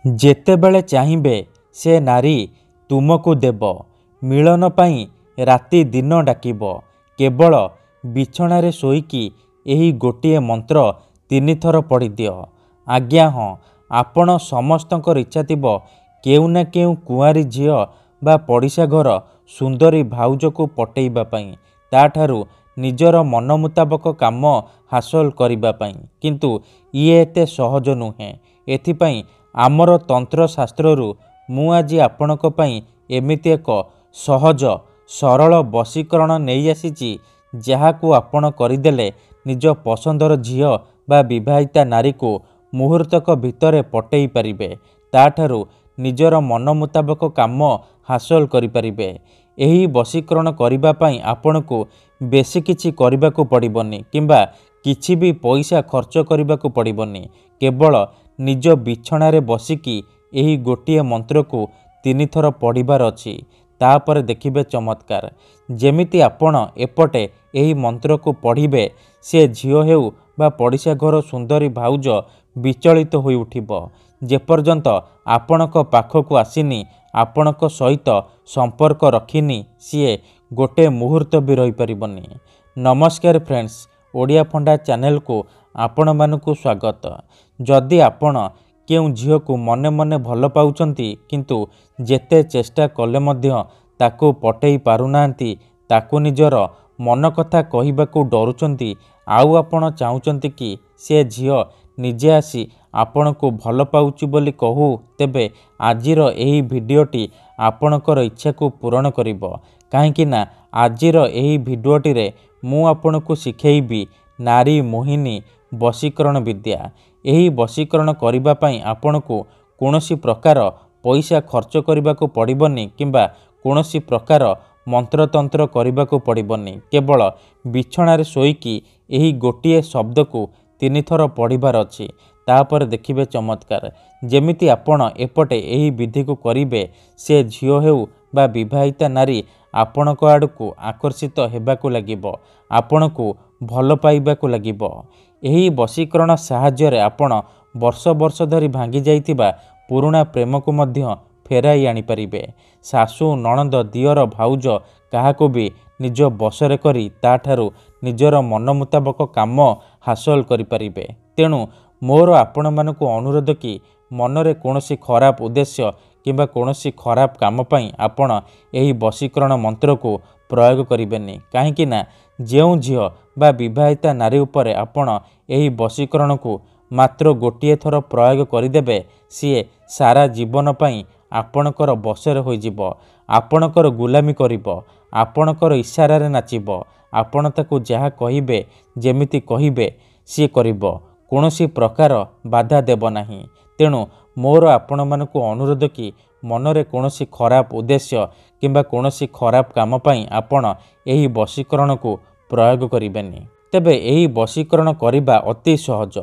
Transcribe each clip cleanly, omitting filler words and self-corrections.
ଯେତେବେଳେ ଚାହିଁବେ ସେ ନାରୀ ତୁମକୁ ଦେବ। ମିଳନ ପାଇଁ ରାତି ଦିନ ଡାକିବ। କେବଳ ବିଛଣାରେ ଶୋଇକି ଏହି ଗୋଟିଏ ମନ୍ତ୍ର 3 ଥର ପଢ଼ିଦିଅ। ଆଜ୍ଞା ହଁ, ଆପଣ ସମସ୍ତଙ୍କର ଇଚ୍ଛା ଥିବ କେଉଁ ନା କେଉଁ କୁଆଁରୀ ଝିଅ ବା ପଡ଼ିଶା ଘର ସୁନ୍ଦରୀ ଭାଉଜକୁ ପଟେଇବା ପାଇଁ, ତାଠାରୁ ନିଜର ମନ ମୁତାବକ କାମ ହାସଲ କରିବା ପାଇଁ। କିନ୍ତୁ ଇଏ ଏତେ ସହଜ ନୁହେଁ। ଏଥିପାଇଁ ଆମର ତନ୍ତ୍ରଶାସ୍ତ୍ରରୁ ମୁଁ ଆଜି ଆପଣଙ୍କ ପାଇଁ ଏମିତି ଏକ ସହଜ ସରଳ ବଶୀକରଣ ନେଇ ଆସିଛି, ଯାହାକୁ ଆପଣ କରିଦେଲେ ନିଜ ପସନ୍ଦର ଝିଅ ବା ବିବାହିତା ନାରୀକୁ ମୁହୂର୍ତ୍ତକ ଭିତରେ ପଟେଇ ପାରିବେ। ତାଠାରୁ ନିଜର ମନ ମୁତାବକ କାମ ହାସଲ କରିପାରିବେ। ଏହି ବଶୀକରଣ କରିବା ପାଇଁ ଆପଣଙ୍କୁ ବେଶୀ କିଛି କରିବାକୁ ପଡ଼ିବନି କିମ୍ବା କିଛି ବି ପଇସା ଖର୍ଚ୍ଚ କରିବାକୁ ପଡ଼ିବନି। କେବଳ ନିଜ ବିଛଣାରେ ବସିକି ଏହି ଗୋଟିଏ ମନ୍ତ୍ରକୁ 3 ଥର ପଢ଼ିବାର ଅଛି। ତାପରେ ଦେଖିବେ ଚମତ୍କାର। ଯେମିତି ଆପଣ ଏପଟେ ଏହି ମନ୍ତ୍ରକୁ ପଢ଼ିବେ, ସେ ଝିଅ ହେଉ ବା ପଡ଼ିଶା ଘର ସୁନ୍ଦରୀ ଭାଉଜ ବିଚଳିତ ହୋଇ ଉଠିବ। ଯେପର୍ଯ୍ୟନ୍ତ ଆପଣଙ୍କ ପାଖକୁ ଆସିନି, ଆପଣଙ୍କ ସହିତ ସମ୍ପର୍କ ରଖିନି, ସିଏ ଗୋଟେ ମୁହୂର୍ତ୍ତ ବି ରହିପାରିବନି। ନମସ୍କାର ଫ୍ରେଣ୍ଡସ୍, ଓଡ଼ିଆ ଫଣ୍ଡା ଚ୍ୟାନେଲକୁ ଆପଣମାନଙ୍କୁ ସ୍ୱାଗତ। ଯଦି ଆପଣ କେଉଁ ଝିଅକୁ ମନେ ମନେ ଭଲ ପାଉଛନ୍ତି କିନ୍ତୁ ଯେତେ ଚେଷ୍ଟା କଲେ ମଧ୍ୟ ତାକୁ ପଟେଇ ପାରୁନାହାନ୍ତି, ତାକୁ ନିଜର ମନ କଥା କହିବାକୁ ଡରୁଛନ୍ତି, ଆଉ ଆପଣ ଚାହୁଁଛନ୍ତି କି ସେ ଝିଅ ନିଜେ ଆସି ଆପଣଙ୍କୁ ଭଲ ପାଉଛି ବୋଲି କହୁ, ତେବେ ଆଜିର ଏହି ଭିଡ଼ିଓଟି ଆପଣଙ୍କର ଇଚ୍ଛାକୁ ପୂରଣ କରିବ। କାହିଁକି ନା ଆଜିର ଏହି ଭିଡ଼ିଓଟିରେ ମୁଁ ଆପଣଙ୍କୁ ଶିଖେଇବି ନାରୀ ମୋହିନୀ ବଶୀକରଣ ବିଦ୍ୟା। ଏହି ବଶୀକରଣ କରିବା ପାଇଁ ଆପଣଙ୍କୁ କୌଣସି ପ୍ରକାର ପଇସା ଖର୍ଚ୍ଚ କରିବାକୁ ପଡ଼ିବନି କିମ୍ବା କୌଣସି ପ୍ରକାର ମନ୍ତ୍ରତନ୍ତ୍ର କରିବାକୁ ପଡ଼ିବନି। କେବଳ ବିଛଣାରେ ଶୋଇକି ଏହି ଗୋଟିଏ ଶବ୍ଦକୁ 3 ଥର ପଢ଼ିବାର ଅଛି। ତାପରେ ଦେଖିବେ ଚମତ୍କାର। ଯେମିତି ଆପଣ ଏପଟେ ଏହି ବିଧିକୁ କରିବେ, ସେ ଝିଅ ହେଉ ବା ବିବାହିତା ନାରୀ ଆପଣଙ୍କ ଆଡ଼କୁ ଆକର୍ଷିତ ହେବାକୁ ଲାଗିବ, ଆପଣଙ୍କୁ ଭଲ ପାଇବାକୁ ଲାଗିବ। ଏହି ବଶୀକରଣ ସାହାଯ୍ୟରେ ଆପଣ ବର୍ଷ ବର୍ଷ ଧରି ଭାଙ୍ଗି ଯାଇଥିବା ପୁରୁଣା ପ୍ରେମକୁ ମଧ୍ୟ ଫେରାଇ ଆଣିପାରିବେ। ଶାଶୁ, ନଣନ୍ଦ, ଦିଅର, ଭାଉଜ କାହାକୁ ବି ନିଜ ବଶରେ କରି ତାଠାରୁ ନିଜର ମନ ମୁତାବକ କାମ ହାସଲ କରିପାରିବେ। ତେଣୁ ମୋର ଆପଣମାନଙ୍କୁ ଅନୁରୋଧ କି ମନରେ କୌଣସି ଖରାପ ଉଦ୍ଦେଶ୍ୟ କିମ୍ବା କୌଣସି ଖରାପ କାମ ପାଇଁ ଆପଣ ଏହି ବଶୀକରଣ ମନ୍ତ୍ରକୁ ପ୍ରୟୋଗ କରିବେନି। କାହିଁକି ନା ଯେଉଁ ଝିଅ ବା ବିବାହିତା ନାରୀ ଉପରେ ଆପଣ ଏହି ବଶୀକରଣକୁ ମାତ୍ର ଗୋଟିଏ ଥର ପ୍ରୟୋଗ କରିଦେବେ, ସିଏ ସାରା ଜୀବନ ପାଇଁ ଆପଣଙ୍କର ବଶରେ ହୋଇଯିବ, ଆପଣଙ୍କର ଗୁଲାମୀ କରିବ, ଆପଣଙ୍କର ଇସାରାରେ ନାଚିବ। ଆପଣ ତାକୁ ଯାହା କହିବେ, ଯେମିତି କହିବେ ସିଏ କରିବ, କୌଣସି ପ୍ରକାର ବାଧା ଦେବ ନାହିଁ। ତେଣୁ ମୋର ଆପଣମାନଙ୍କୁ ଅନୁରୋଧ କି ମନରେ କୌଣସି ଖରାପ ଉଦ୍ଦେଶ୍ୟ କିମ୍ବା କୌଣସି ଖରାପ କାମ ପାଇଁ ଆପଣ ଏହି ବଶୀକରଣକୁ ପ୍ରୟୋଗ କରିବେନି। ତେବେ ଏହି ବଶୀକରଣ କରିବା ଅତି ସହଜ।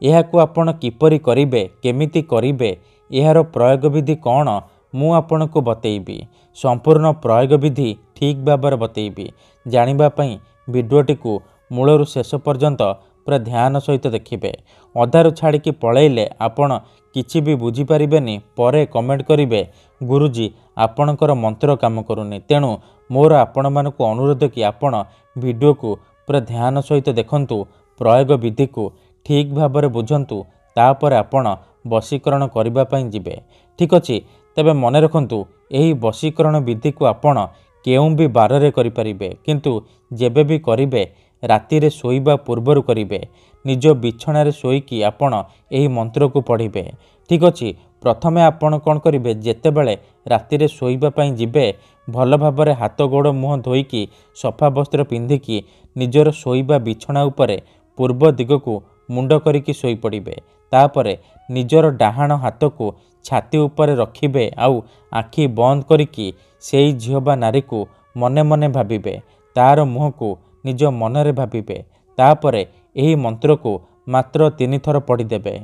ଏହାକୁ ଆପଣ କିପରି କରିବେ, କେମିତି କରିବେ, ଏହାର ପ୍ରୟୋଗ ବିଧି କ'ଣ, ମୁଁ ଆପଣଙ୍କୁ ବତେଇବି। ସମ୍ପୂର୍ଣ୍ଣ ପ୍ରୟୋଗ ବିଧି ଠିକ୍ ଭାବରେ ବତେଇବି। ଜାଣିବା ପାଇଁ ଭିଡ଼ିଓଟିକୁ ମୂଳରୁ ଶେଷ ପର୍ଯ୍ୟନ୍ତ ପୁରା ଧ୍ୟାନ ସହିତ ଦେଖିବେ। ଅଧାରୁ ଛାଡ଼ିକି ପଳେଇଲେ ଆପଣ କିଛି ବି ବୁଝିପାରିବେନି। ପରେ କମେଣ୍ଟ କରିବେ, ଗୁରୁଜୀ ଆପଣଙ୍କର ମନ୍ତ୍ର କାମ କରୁନି। ତେଣୁ ମୋର ଆପଣମାନଙ୍କୁ ଅନୁରୋଧ କି ଆପଣ ଭିଡ଼ିଓକୁ ପୁରା ଧ୍ୟାନ ସହିତ ଦେଖନ୍ତୁ, ପ୍ରୟୋଗ ବିଧିକୁ ଠିକ୍ ଭାବରେ ବୁଝନ୍ତୁ, ତାପରେ ଆପଣ ବଶୀକରଣ କରିବା ପାଇଁ ଯିବେ। ଠିକ୍ ଅଛି? ତେବେ ମନେ ରଖନ୍ତୁ, ଏହି ବଶୀକରଣ ବିଧିକୁ ଆପଣ କେଉଁ ବି ବାରରେ କରିପାରିବେ, କିନ୍ତୁ ଯେବେ ବି କରିବେ ରାତିରେ ଶୋଇବା ପୂର୍ବରୁ କରିବେ। ନିଜ ବିଛଣାରେ ଶୋଇକି ଆପଣ ଏହି ମନ୍ତ୍ରକୁ ପଢ଼ିବେ। ଠିକ୍ ଅଛି? ପ୍ରଥମେ ଆପଣ କ'ଣ କରିବେ, ଯେତେବେଳେ ରାତିରେ ଶୋଇବା ପାଇଁ ଯିବେ, ଭଲ ଭାବରେ ହାତ ଗୋଡ଼ ମୁହଁ ଧୋଇକି ସଫା ବସ୍ତ୍ର ପିନ୍ଧିକି ନିଜର ଶୋଇବା ବିଛଣା ଉପରେ ପୂର୍ବ ଦିଗକୁ ମୁଣ୍ଡ କରିକି ଶୋଇପଡ଼ିବେ। ତାପରେ ନିଜର ଡାହାଣ ହାତକୁ ଛାତି ଉପରେ ରଖିବେ, ଆଉ ଆଖି ବନ୍ଦ କରିକି ସେଇ ଝିଅ ବା ନାରୀକୁ ମନେ ମନେ ଭାବିବେ, ତାର ମୁହଁକୁ ନିଜ ମନରେ ଭାବିବେ। ତାପରେ ଏହି ମନ୍ତ୍ରକୁ ମାତ୍ର 3 ଥର ପଢ଼ିଦେବେ।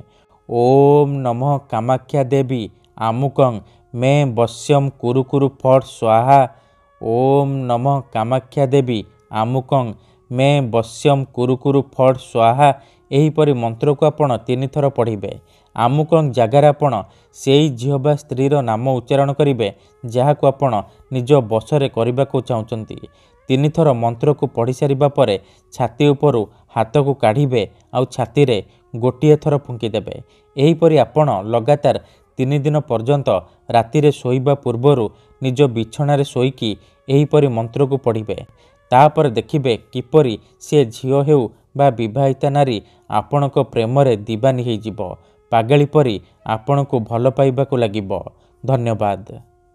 ଓମ୍ ନମଃ କାମାକ୍ଷା ଦେବୀ ଆମୁକଂ ମେ ବଶ୍ୟମ୍ କୁରୁ କୁରୁ ଫଟ୍ ସ୍ୱାହା। ଓମ୍ ନମଃ କାମାକ୍ଷା ଦେବୀ ଆମୁକଂ ମେ ବଶ୍ୟମ୍ କୁରୁ କୁରୁ ଫଟ୍ ସ୍ୱାହା। ଏହିପରି ମନ୍ତ୍ରକୁ ଆପଣ 3 ଥର ପଢ଼ିବେ। ଆମୁକ ଜାଗାରେ ଆପଣ ସେଇ ଝିଅ ବା ସ୍ତ୍ରୀର ନାମ ଉଚ୍ଚାରଣ କରିବେ ଯାହାକୁ ଆପଣ ନିଜ ବଶରେ କରିବାକୁ ଚାହୁଁଛନ୍ତି। 3 ଥର ମନ୍ତ୍ରକୁ ପଢ଼ି ସାରିବା ପରେ ଛାତି ଉପରୁ ହାତକୁ କାଢ଼ିବେ ଆଉ ଛାତିରେ ଗୋଟିଏ ଥର ଫୁଙ୍କିଦେବେ। ଏହିପରି ଆପଣ ଲଗାତାର 3 ଦିନ ପର୍ଯ୍ୟନ୍ତ ରାତିରେ ଶୋଇବା ପୂର୍ବରୁ ନିଜ ବିଛଣାରେ ଶୋଇକି ଏହିପରି ମନ୍ତ୍ରକୁ ପଢ଼ିବେ। ତାପରେ ଦେଖିବେ କିପରି ସେ ଝିଅ ହେଉ ବା ବିବାହିତା ନାରୀ ଆପଣଙ୍କ ପ୍ରେମରେ ଦିବାନୀ ହେଇଯିବ। ପାଗଳି ପରି ଆପଣଙ୍କୁ ଭଲ ପାଇବାକୁ ଲାଗିବ। ଧନ୍ୟବାଦ।